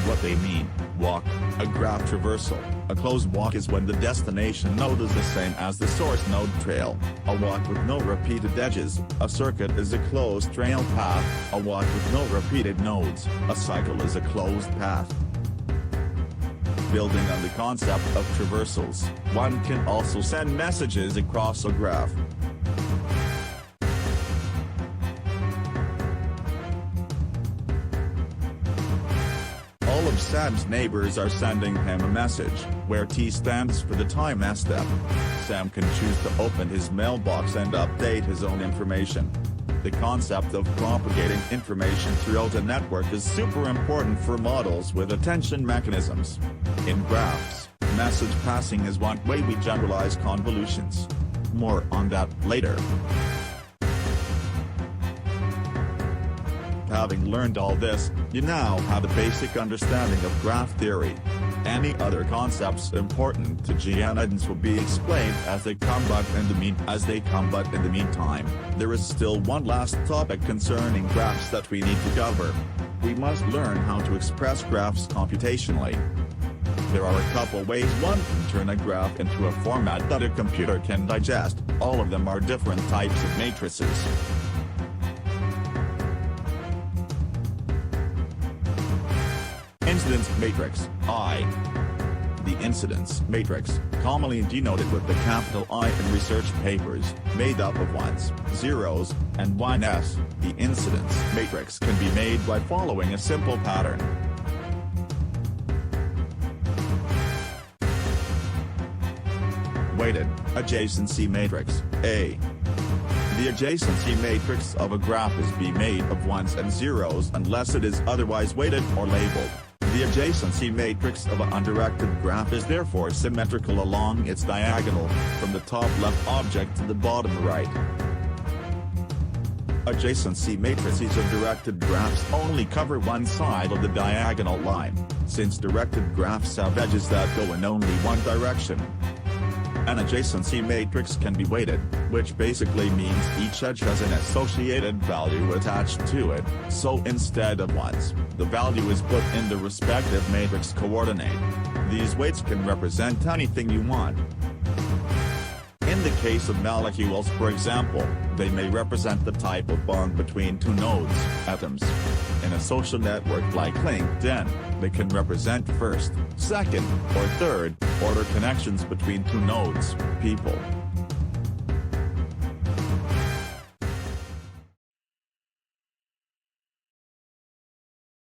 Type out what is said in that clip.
what they mean. Walk, a graph traversal. A closed walk is when the destination node is the same as the source node trail. A walk with no repeated edges. A circuit is a closed trail path. A walk with no repeated nodes. A cycle is a closed path. Building on the concept of traversals, one can also send messages across a graph. All of Sam's neighbors are sending him a message, where T stands for the time step. Sam can choose to open his mailbox and update his own information. The concept of propagating information throughout a network is super important for models with attention mechanisms. In graphs, message passing is one way we generalize convolutions. More on that later. Having learned all this, you now have a basic understanding of graph theory. Any other concepts important to GNNs will be explained as they come, but in the meantime, there is still one last topic concerning graphs that we need to cover. We must learn how to express graphs computationally. There are a couple ways one can turn a graph into a format that a computer can digest. All of them are different types of matrices. Incidence matrix, I. The incidence matrix, commonly denoted with the capital I in research papers, made up of ones, zeros, and ones. The incidence matrix can be made by following a simple pattern. Weighted adjacency matrix, A. The adjacency matrix of a graph is be made of ones and zeros unless it is otherwise weighted or labeled. The adjacency matrix of an undirected graph is therefore symmetrical along its diagonal, from the top left object to the bottom right. Adjacency matrices of directed graphs only cover one side of the diagonal line, since directed graphs have edges that go in only one direction. An adjacency matrix can be weighted, which basically means each edge has an associated value attached to it, so instead of ones, the value is put in the respective matrix coordinate. These weights can represent anything you want. In the case of molecules, for example, they may represent the type of bond between two nodes, atoms. In a social network like LinkedIn, they can represent first, second, or third order connections between two nodes, people.